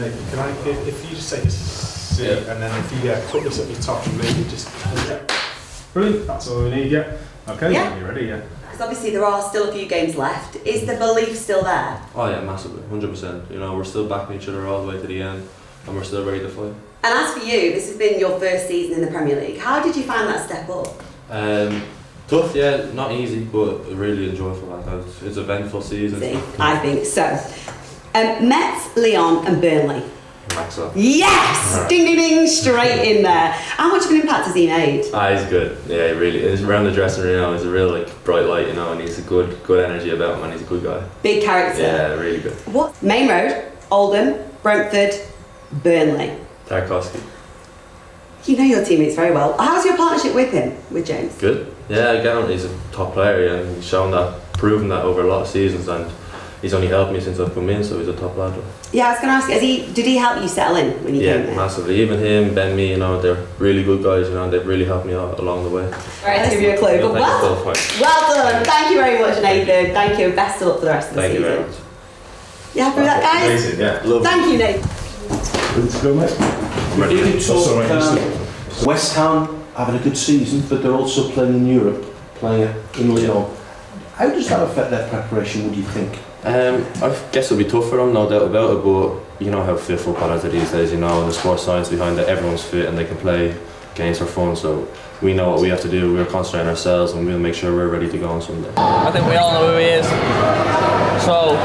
Nick, can I, if you just take a seat, and then if you put this at the top and maybe just... Brilliant, that's all we need, Okay, you ready, Because obviously there are still a few games left. Is the belief still there? Oh yeah, massively, 100%. You know, we're still backing each other all the way to the end, and we're still ready to fight. And as for you, this has been your first season in the Premier League. How did you find that step up? Tough, not easy, but really enjoyable. Like, it's an eventful season. I think so. Metz, Lyon and Burnley. Maxa. Yes! Right. Ding ding ding, straight in there. How much of an impact has he made? He's good. Yeah, he really is. Around the dressing room now, he's a real bright light, you know, and he's a good energy about him, and he's a good guy. Big character. Yeah, really good. What? Main Road, Oldham, Brentford, Burnley. Tarkovsky. You know your teammates very well. How's your partnership with him, with James? Good. Yeah, again, he's a top player, and he's proven that over a lot of seasons, and he's only helped me since I've come in, so he's a top lad. Yeah, I was going to ask, did he help you settle in when you came there? Yeah, massively. Even him, Ben, me, you know, they're really good guys, you know, and they've really helped me out along the way. All right, let's give you a clue. But well done. Thank you very much, Nathan. Thank you, and best of luck for the rest of the season. Thank you very much. You happy with that, guys? Amazing, yeah. Lovely. Thank you, Nathan. Good to go, mate. You can talk, West Ham having a good season, but they're also playing in Europe, playing in Lyon. How does that affect their preparation, would you think? I guess it'll be tough for them, no doubt about it, but you know how fit footballers are these days, you know, and the sports science behind it, everyone's fit and they can play games for fun, so we know what we have to do, we're concentrating on ourselves and we'll make sure we're ready to go on Sunday. I think we all know who he is, so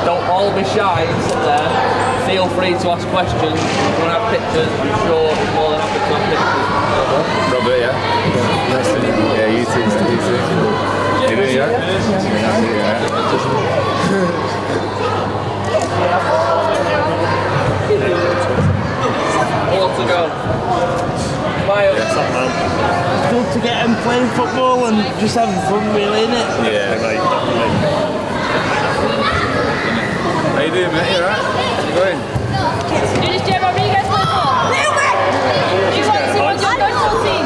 don't all be shy and sit there, feel free to ask questions, if you want to have pictures, I'm sure we're more than happy to have pictures. Robert, nice to meet you. Yeah, you too, nice to meet you. All to go. It's good to get him playing football and just having fun, really, innit? Yeah, mate, definitely. How you doing, mate? You alright? How's it going? Who does Jay Rodriguez play for? He wants your national team.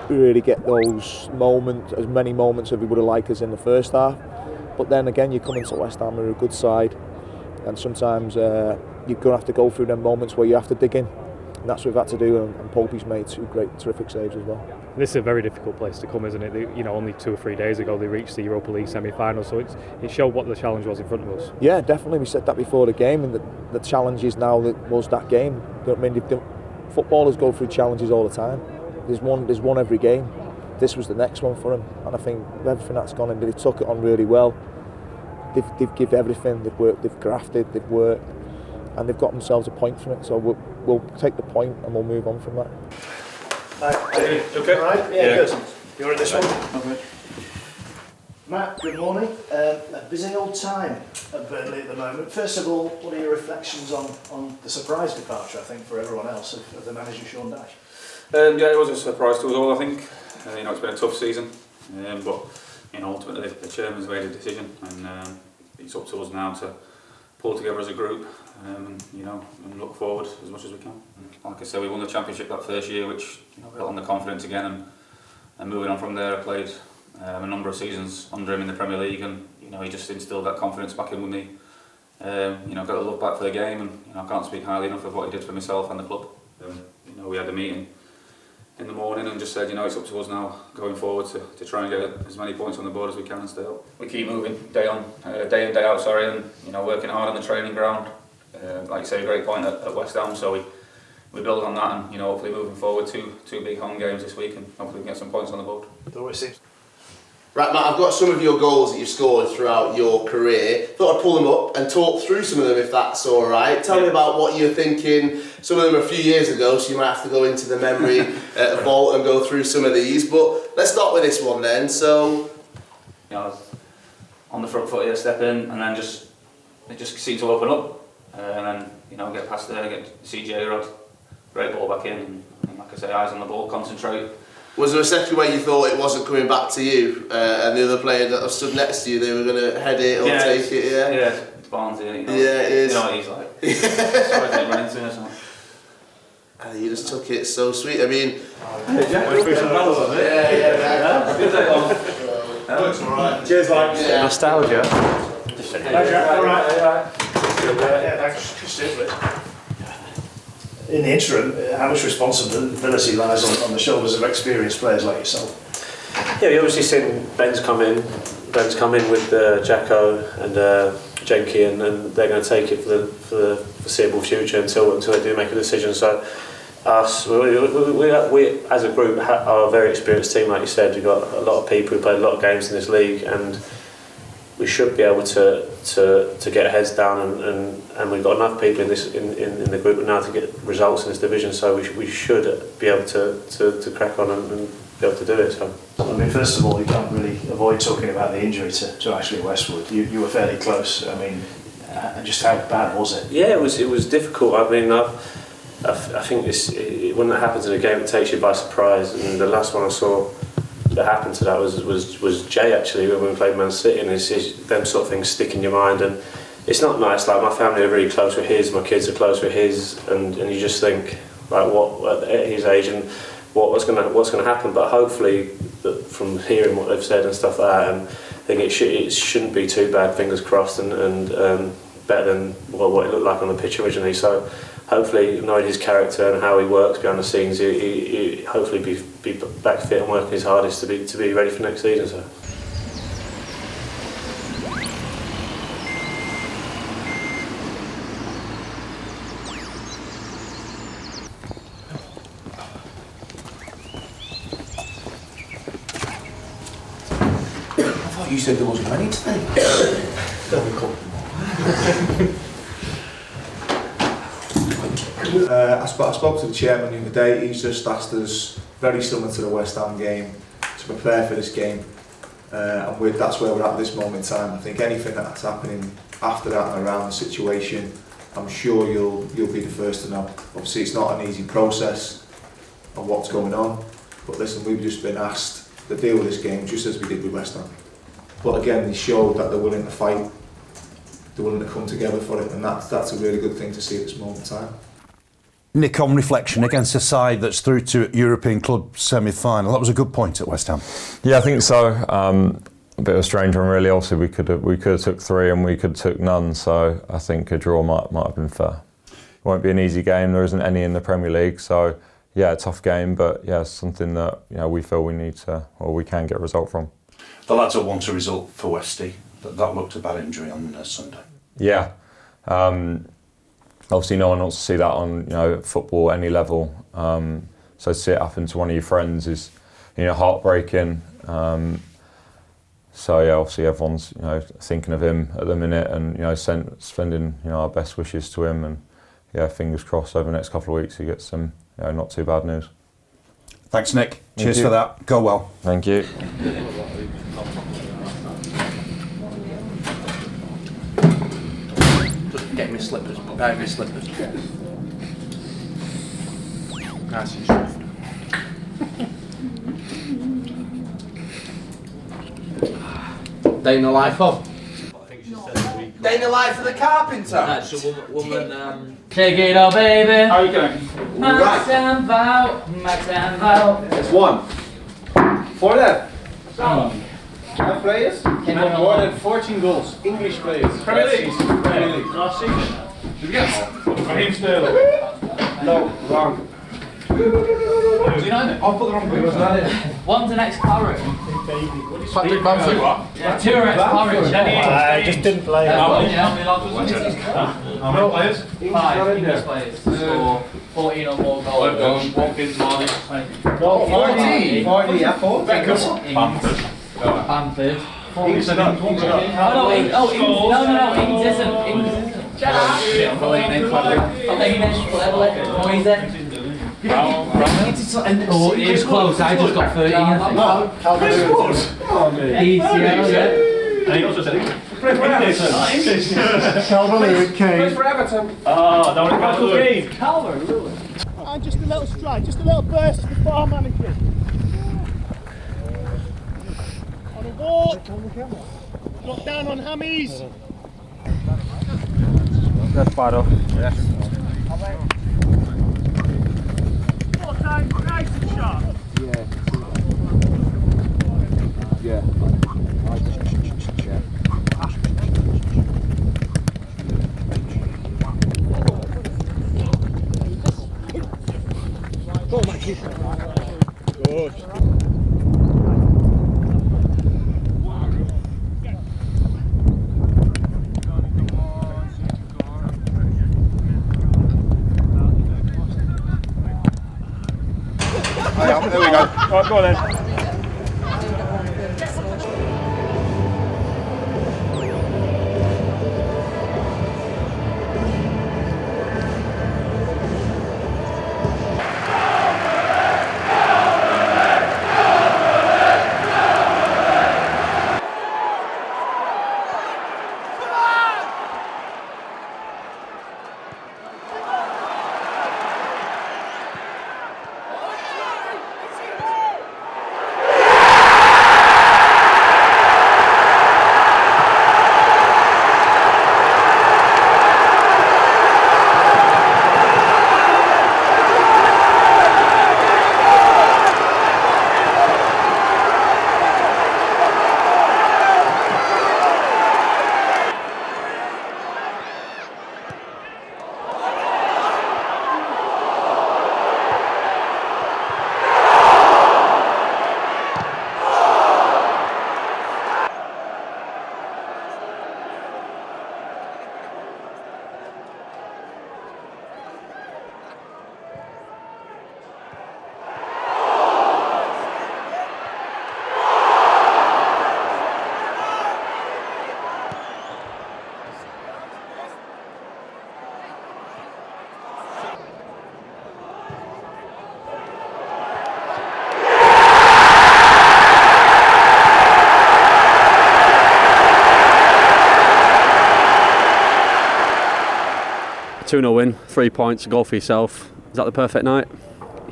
Really get those moments, as many moments as we would have liked us in the first half, but then again you come into West Ham, we're a good side, and sometimes you're going to have to go through them moments where you have to dig in, and that's what we've had to do, and Popey's made two terrific saves as well. This is a very difficult place to come, isn't it? You know, only 2 or 3 days ago they reached the Europa League semi-final, so it showed what the challenge was in front of us. Yeah, definitely, we said that before the game, and the challenge is now was that game. I mean, footballers go through challenges all the time. There's one every game. This was the next one for them, and I think everything that's gone in, they took it on really well. They've given everything. They've worked, they've grafted, they've worked, and they've got themselves a point from it. So we'll take the point and we'll move on from that. Hi. Okay. All right. Yeah. Good. You're at this one. Okay. Matt, good morning. A busy old time at Burnley at the moment. First of all, what are your reflections on the surprise departure, I think, for everyone else, of the manager Sean Dyche? Yeah, it was a surprise to us all, I think. You know, it's been a tough season, but you know, ultimately the chairman's made a decision, and it's up to us now to pull together as a group, and you know, and look forward as much as we can. Like I said, we won the championship that first year, which you know, built on the confidence again, and moving on from there, I played a number of seasons under him in the Premier League, and you know, he just instilled that confidence back in with me. You know, got a love back for the game, and you know, I can't speak highly enough of what he did for myself and the club. You know, we had a meeting in the morning and just said, you know, it's up to us now going forward to try and get as many points on the board as we can and stay up. We keep moving day in, day out, and you know, working hard on the training ground. Like you say, a great point at West Ham, so we build on that, and you know, hopefully moving forward two big home games this week, and hopefully we can get some points on the board. Right, Matt, I've got some of your goals that you've scored throughout your career. Thought I'd pull them up and talk through some of them if that's all right. Tell me about what you're thinking. Some of them are a few years ago, so you might have to go into the memory vault and go through some of these. But let's start with this one then. So, you know, I was on the front foot here, step in, and then it just seemed to open up, and then you know, get past there, get CJ Rod, great ball back in, and like I say, eyes on the ball, concentrate. Was there a second where you thought it wasn't coming back to you, and the other player that stood next to you, they were going to head it or take it? Yeah, Barnes here. You know, yeah, it is. You know what he's like. Sorry to run into him or something. And you just took it so sweet. I mean, Cheers, Mike. Nostalgia. In the interim, how much responsibility lies on the shoulders of experienced players like yourself? Yeah, we obviously seen Ben's come in. Ben's come in with Jacko and Jenky, and they're going to take it for the foreseeable future until they do make a decision. So, us, we as a group are a very experienced team, like you said. We've got a lot of people who played a lot of games in this league, and we should be able to get heads down, and we've got enough people in the group now to get results in this division. So we should be able to crack on and be able to do it. So. I mean, first of all, you can't really avoid talking about the injury to Ashley Westwood. You were fairly close. I mean, just how bad was it? Yeah, it was difficult. I mean, I think when that happens in a game, it takes you by surprise. And the last one I saw that happened to that was Jay, actually, when we played Man City, and it's them sort of things stick in your mind, and it's not nice. Like, my family are really close with his, my kids are close with his, and you just think, like, what at his age and what's going to happen. But hopefully, from hearing what they've said and stuff like that, and I think it shouldn't be too bad. Fingers crossed, and better than what it looked like on the pitch originally. So hopefully, knowing his character and how he works behind the scenes, he hopefully be back fit and working his hardest to be ready for next season. So. I thought you said there wasn't many today. I spoke to the chairman the other day. He's just asked us, very similar to the West Ham game, to prepare for this game, and that's where we're at this moment in time. I think anything that's happening after that and around the situation, I'm sure you'll be the first to know. Obviously, it's not an easy process of what's going on, but listen, we've just been asked to deal with this game just as we did with West Ham. But again, they showed that they're willing to fight, they're willing to come together for it, and that's a really good thing to see at this moment in time. Nick, on reflection, against a side that's through to European club semi-final, that was a good point at West Ham. Yeah, I think so. A bit of a strange one, really. Obviously, we could have took 3 and we could have took none. So I think a draw might have been fair. It won't be an easy game. There isn't any in the Premier League. So yeah, a tough game, but yeah, something that we feel we need to, or we can get a result from. The lads will want a result for Westy. That looked a bad injury on Sunday. Yeah. Obviously, no one wants to see that on football at any level. So to see it happen to one of your friends is heartbreaking. So yeah, obviously everyone's thinking of him at the minute, and sending our best wishes to him, and yeah, fingers crossed over the next couple of weeks he gets some not too bad news. Thanks, Nick. Cheers for that. Go well. Thank you. Get me slippers, buy me slippers. Nice and soft. Day in the life of? Day in the life of the carpenter. That's a woman. Take it all, baby. How are you going? Max and Val. There's 1. 4 left. Oh. 5 players. And more than 14 goals. English players. Premier League. Premier League. Last season. Did we get more? Raheem Sterling. No, wrong. Do you know them? I'll put them on the one's an ex-Claret. Patrick Bamford. Yeah, 2 are ex-Claret. I just didn't play. How many players? 5 English players. Score 14 or more goals. Watkins, Marley, 20. 40, yeah, 4. Bamford. 40. No, Ings isn't. Shut up. He was close, I just got 13, I think. ECL, yeah. And he also said he played for Calvert Kane. Plays for Everton. Oh, don't want to go to game. Calvert, really? And just a little strike, just a little burst to the far mannequin. On a walk. Drop down on hammies. That's bad off. Yes. More time, nice and sharp. Yeah. Yeah. Go on, Mikey. Good. There we go. Right, go on then. A 2-0 win, 3 points, a goal for yourself. Is that the perfect night?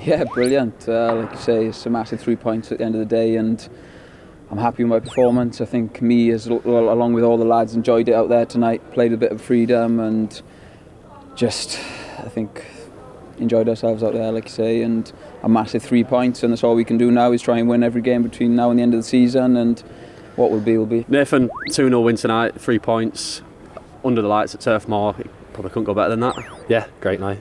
Yeah, brilliant. Like you say, it's a massive 3 points at the end of the day, and I'm happy with my performance. I think me, along with all the lads, enjoyed it out there tonight, played a bit of freedom, and just, I think, enjoyed ourselves out there, like you say, and a massive 3 points, and that's all we can do now is try and win every game between now and the end of the season, and what will be will be. Nathan, 2-0 win tonight, 3 points, under the lights at Turf Moor. Probably couldn't go better than that. Yeah, great night.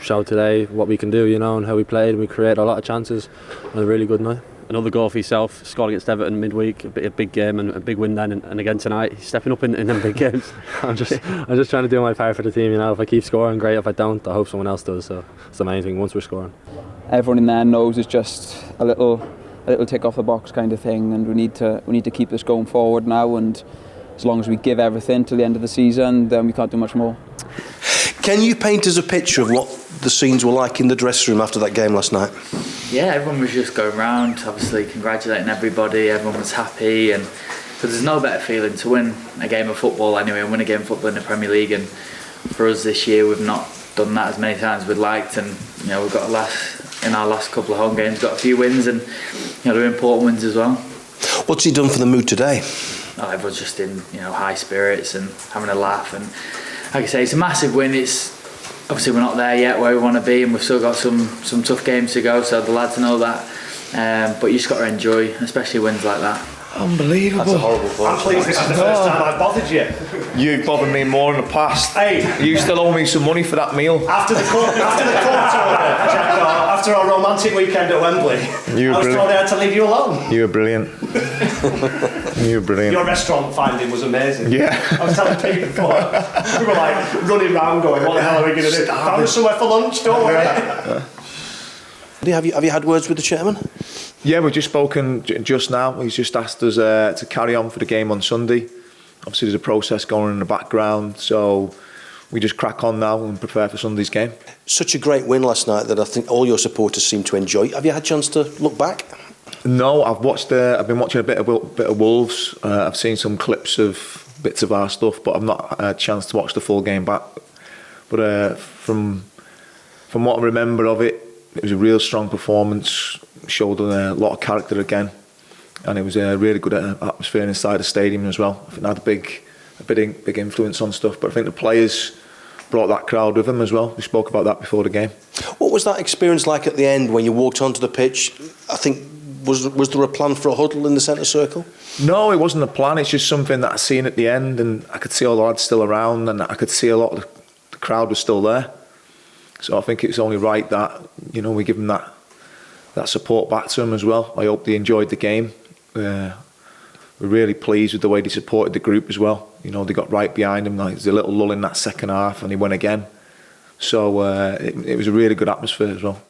Showed today what we can do, you know, and how we played. We created a lot of chances. And a really good night. Another goal for yourself. Scored against Everton midweek. A big game and a big win then, and again tonight. Stepping up in them big games. I'm just trying to do my part for the team. You know, if I keep scoring, great. If I don't, I hope someone else does. So it's the main thing. Once we're scoring, everyone in there knows it's just a little tick off the box kind of thing, and we need to keep this going forward now. And as long as we give everything till the end of the season, then we can't do much more. Can you paint us a picture of what the scenes were like in the dressing room after that game last night? Yeah, everyone was just going round, obviously congratulating everybody. Everyone was happy, and because there's no better feeling to win a game of football anyway, and win a game of football in the Premier League. And for us this year, we've not done that as many times as we'd liked, and you know, we've got in our last couple of home games, got a few wins, and you know, they're important wins as well. What's he done for the mood today? Oh, everyone's just in, you know, high spirits and having a laugh, and like I say, it's a massive win. It's obviously we're not there yet where we want to be, and we've still got some tough games to go, so the lads know that, but you just got to enjoy, especially wins like that. Unbelievable. That's a horrible thought. I'm pleased this is the first time I've bothered you. You've bothered me more in the past. Hey. You still owe me some money for that meal. After the court order, Jack, after our romantic weekend at Wembley, I was told I had to leave you alone. You were brilliant. You were brilliant. Your restaurant finding was amazing. Yeah. I was telling people before, we were like running around going, what the hell are we going to do? Found us somewhere for lunch, don't worry. Have you had words with the chairman? Yeah, we've just spoken just now. He's just asked us to carry on for the game on Sunday. Obviously, there's a process going in the background, so we just crack on now and prepare for Sunday's game. Such a great win last night that I think all your supporters seem to enjoy. Have you had a chance to look back? No, I've been watching a bit of Wolves. I've seen some clips of bits of our stuff, but I've not had a chance to watch the full game back. But from what I remember of it, it was a real strong performance. Showed a lot of character again, and it was a really good atmosphere inside the stadium as well. I think that had a big influence on stuff. But I think the players brought that crowd with them as well. We spoke about that before the game. What was that experience like at the end when you walked onto the pitch? I think was there a plan for a huddle in the centre circle? No, it wasn't a plan. It's just something that I seen at the end, and I could see all the lads still around, and I could see a lot of the crowd was still there. So I think it's only right that we give them that support back to them as well. I hope they enjoyed the game. We're really pleased with the way they supported the group as well. They got right behind him. There's a little lull in that second half, and he went again. So it was a really good atmosphere as well.